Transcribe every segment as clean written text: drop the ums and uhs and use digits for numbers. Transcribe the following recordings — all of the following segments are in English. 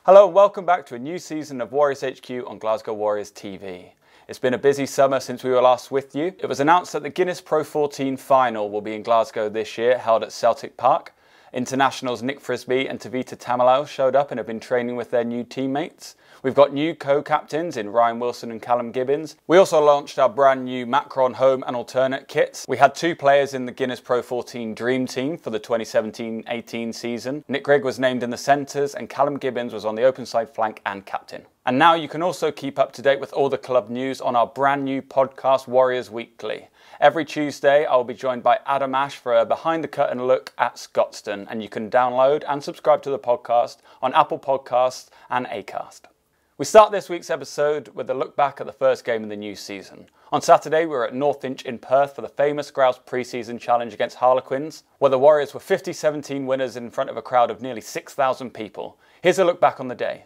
Hello and welcome back to a new season of Warriors HQ on Glasgow Warriors TV. It's been a busy summer since we were last with you. It was announced that the Guinness Pro 14 final will be in Glasgow this year, held at Celtic Park. Internationals Nick Frisby and Tavita Tamalau showed up and have been training with their new teammates. We've got new co-captains in Ryan Wilson and Callum Gibbons. We also launched our brand new Macron home and alternate kits. We had 2 players in the Guinness Pro 14 Dream Team for the 2017-18 season. Nick Grigg was named in the centres and Callum Gibbons was on the open side flank and captain. And now you can also keep up to date with all the club news on our brand new podcast Warriors Weekly. Every Tuesday I'll be joined by Adam Ash for a behind the curtain look at Scotstoun, and you can download and subscribe to the podcast on Apple Podcasts and Acast. We start this week's episode with a look back at the first game of the new season. On Saturday, we were at Northinch in Perth for the famous Grouse pre-season challenge against Harlequins, where the Warriors were 50-17 winners in front of a crowd of nearly 6,000 people. Here's a look back on the day.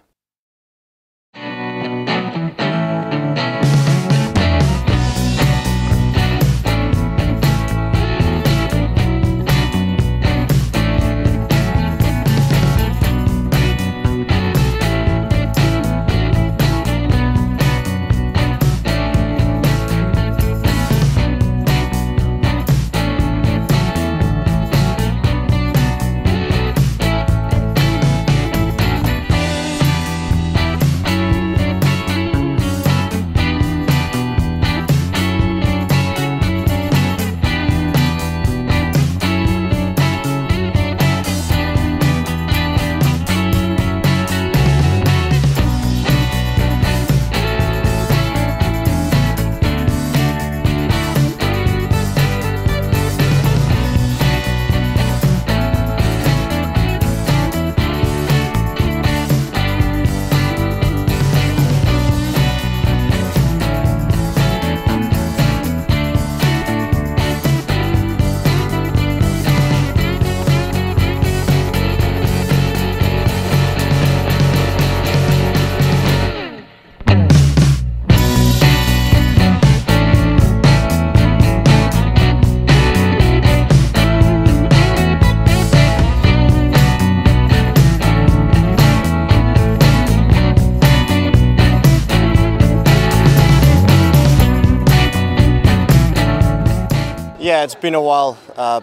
Yeah, it's been a while.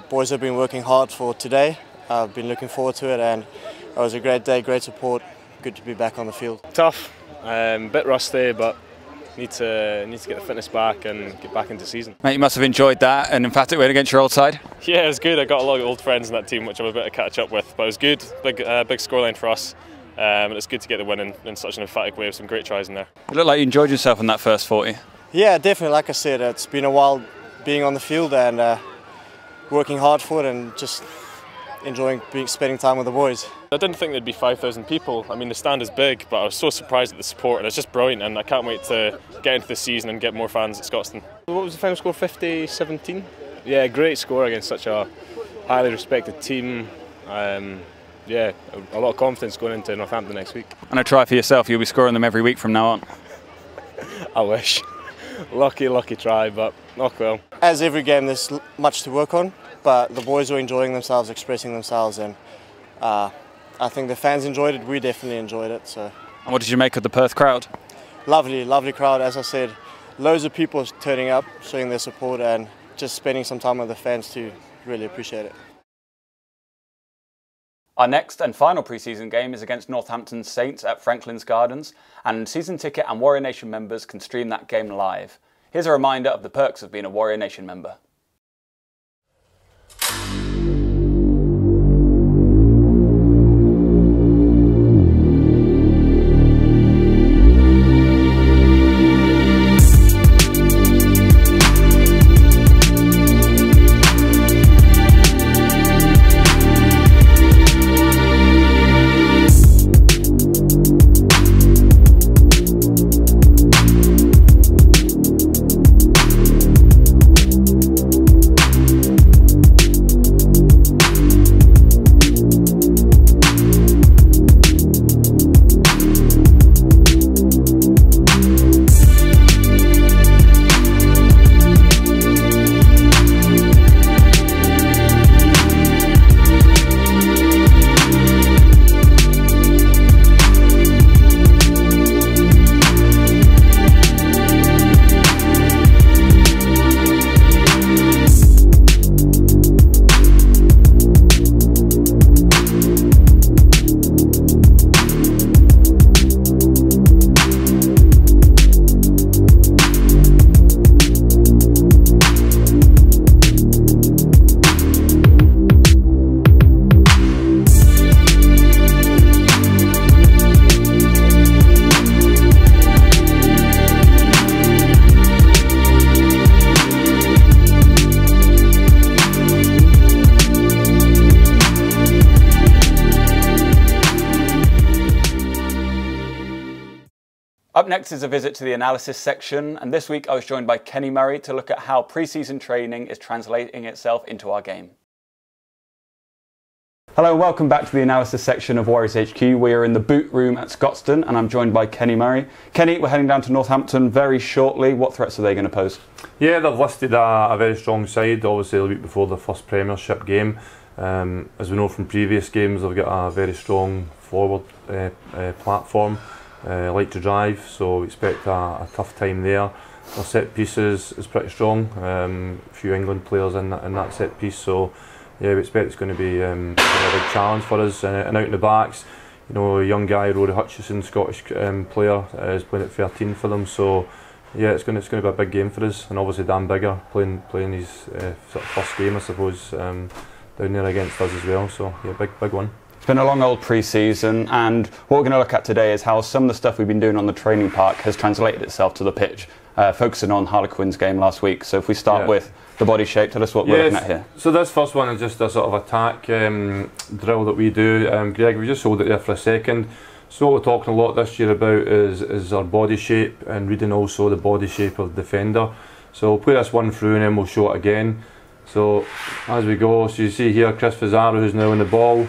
Boys have been working hard for today. I've been looking forward to it, and it was a great day, great support. Good to be back on the field. Tough, bit rusty, but need to get the fitness back and get back into season. Mate, you must have enjoyed that and emphatic win against your old side. Yeah, it was good. I got a lot of old friends in that team, which I'm a bit to catch up with, but it was good. Big scoreline for us, and it's good to get the win in such an emphatic way with some great tries in there. It looked like you enjoyed yourself in that first 40. Yeah, definitely. Like I said, it's been a while being on the field and working hard for it, and just enjoying spending time with the boys. I didn't think there'd be 5,000 people. I mean, the stand is big, but I was so surprised at the support, and it's just brilliant, and I can't wait to get into the season and get more fans at Scotstoun. What was the final score, 50-17? Yeah, great score against such a highly respected team. Yeah, a lot of confidence going into Northampton next week. And a try for yourself, you'll be scoring them every week from now on. I wish. Lucky try, but oh well. As every game, there's much to work on, but the boys were enjoying themselves, expressing themselves, and I think the fans enjoyed it. We definitely enjoyed it. So. And what did you make of the Perth crowd? Lovely crowd. As I said, loads of people turning up, showing their support, and just spending some time with the fans too. Really appreciate it. Our next and final pre-season game is against Northampton Saints at Franklin's Gardens, and season ticket and Warrior Nation members can stream that game live. Here's a reminder of the perks of being a Warrior Nation member. Up next is a visit to the analysis section, and this week I was joined by Kenny Murray to look at how pre-season training is translating itself into our game. Hello and welcome back to the analysis section of Warriors HQ. We are in the boot room at Scotstoun and I'm joined by Kenny Murray. Kenny, we're heading down to Northampton very shortly. What threats are they going to pose? Yeah, they've listed a very strong side, obviously the week before the first Premiership game. As we know from previous games, they've got a very strong forward platform, like to drive, so we expect a tough time there. Our set pieces is pretty strong, a few England players in that set piece, so yeah, we expect it's going to be a big challenge for us. And out in the backs, you know, a young guy, Rory Hutchison, Scottish player, is playing at 13 for them. So yeah, it's going to be a big game for us. And obviously Dan Bigger playing his sort of first game, I suppose, down there against us as well. So yeah, big one. It's been a long old pre-season, and what we're going to look at today is how some of the stuff we've been doing on the training park has translated itself to the pitch, focusing on Harlequins game last week. So if we start with the body shape, tell us what we're looking at here. So this first one is just a sort of attack drill that we do. Greg, we just hold it there for a second. So what we're talking a lot this year about is our body shape and reading also the body shape of the defender. So we'll play this one through and then we'll show it again. So as we go, so you see here Chris Fazaro, who's now on the ball.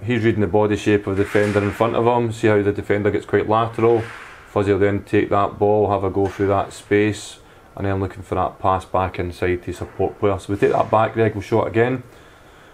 He's reading the body shape of the defender in front of him. See how the defender gets quite lateral. Fuzzy will then take that ball, have a go through that space, and then looking for that pass back inside to support player. So we take that back, Greg, we'll show it again.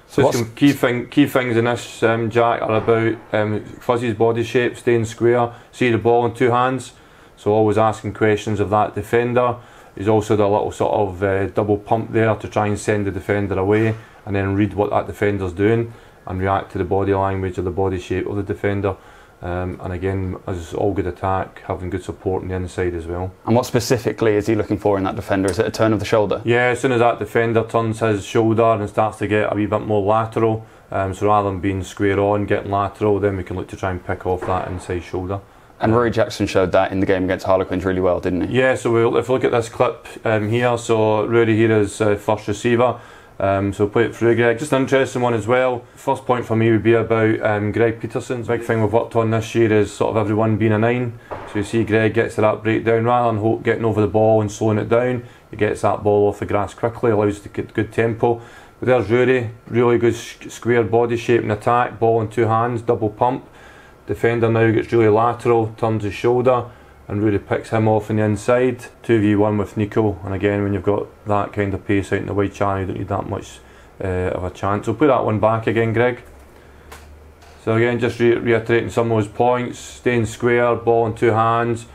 So some key things in this, Jack, are about Fuzzy's body shape, staying square, see the ball in two hands. So always asking questions of that defender. He's also done a little sort of double pump there to try and send the defender away, and then read what that defender's doing and react to the body language or the body shape of the defender. And again, as all good attack, having good support on the inside as well. And what specifically is he looking for in that defender? Is it a turn of the shoulder? Yeah, as soon as that defender turns his shoulder and starts to get a wee bit more lateral, so rather than being square on, getting lateral, then we can look to try and pick off that inside shoulder. And Rory Jackson showed that in the game against Harlequins really well, didn't he? Yeah, so if we look at this clip here, so Rory here is first receiver. So we'll play it through, Greg. Just an interesting one as well. First point for me would be about Greg Peterson's. Big thing we've worked on this year is sort of everyone being a 9. So you see Greg gets to that breakdown, rather than getting over the ball and slowing it down, he gets that ball off the grass quickly, allows to get good tempo. But there's Rory, really good square body shape and attack, ball in two hands, double pump. Defender now gets really lateral, turns his shoulder, and Rory picks him off on the inside. 2v1 with Nico, and again, when you've got that kind of pace out in the wide channel, you don't need that much of a chance. So put that one back again, Greg. So again, just reiterating some of those points, staying square, ball in two hands,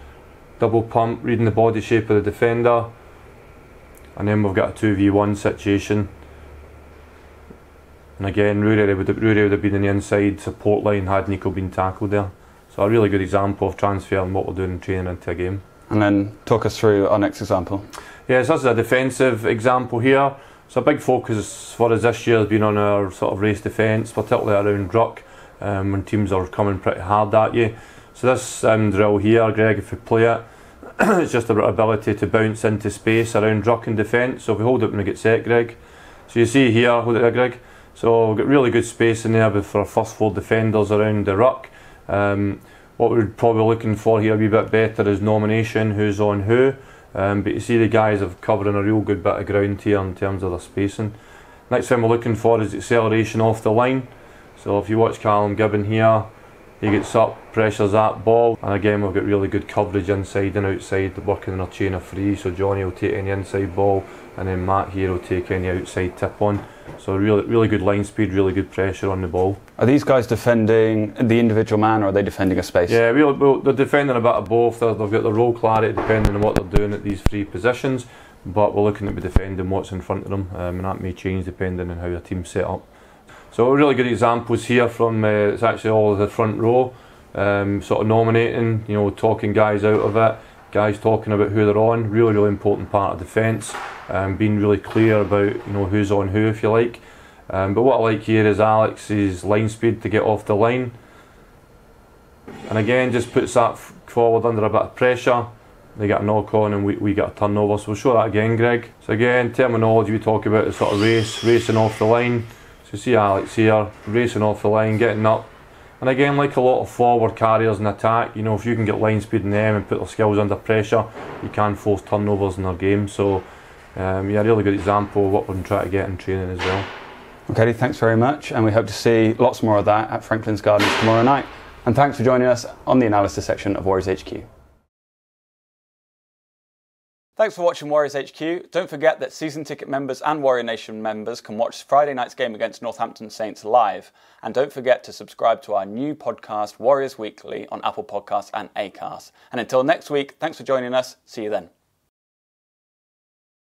double pump, reading the body shape of the defender, and then we've got a 2v1 situation. And again, Rory would have been in the inside support line had Nico been tackled there. So a really good example of transferring what we're doing in training into a game. And then talk us through our next example. Yeah, so this is a defensive example here. So a big focus for us this year has been on our sort of race defence, particularly around ruck, when teams are coming pretty hard at you. So this drill here, Greg, if we play it, it's just our ability to bounce into space around ruck and defence. So if we hold it when we get set, Greg. So you see here, hold it there, Greg. So we've got really good space in there for our first 4 defenders around the ruck. What we're probably looking for here a wee bit better is nomination, who's on who. But you see the guys have covering a real good bit of ground here in terms of their spacing. Next thing we're looking for is acceleration off the line. So if you watch Callum Gibbon here, he gets up, pressures that ball, and again we've got really good coverage inside and outside, working in our chain of 3. So Johnny will take any inside ball, and then Matt here will take any outside tip on. So really good line speed, really good pressure on the ball. Are these guys defending the individual man, or are they defending a space? Yeah, they're defending a bit of both. They've got the role clarity depending on what they're doing at these 3 positions, but we're looking at defending what's in front of them, and that may change depending on how the team's set up. So really good examples here from it's actually all of the front row, sort of nominating, you know, talking guys out of it, guys talking about who they're on. Really important part of defence, being really clear about, you know, who's on who, if you like. But what I like here is Alex's line speed to get off the line, and again just puts that forward under a bit of pressure. They get a knock on and we get a turnover. So we'll show that again, Greg. So again, terminology we talk about is sort of racing off the line. So you see Alex here racing off the line, getting up, And again, like a lot of forward carriers in attack, you know, if you can get line speed in them and put their skills under pressure, you can force turnovers in their game. So yeah, a really good example of what we're trying to get in training as well. Okay, thanks very much, and we hope to see lots more of that at Franklin's Gardens tomorrow night. And thanks for joining us on the analysis section of Warriors HQ. Thanks for watching Warriors HQ. Don't forget that season ticket members and Warrior Nation members can watch Friday night's game against Northampton Saints live. And don't forget to subscribe to our new podcast, Warriors Weekly, on Apple Podcasts and Acast. And until next week, thanks for joining us. See you then.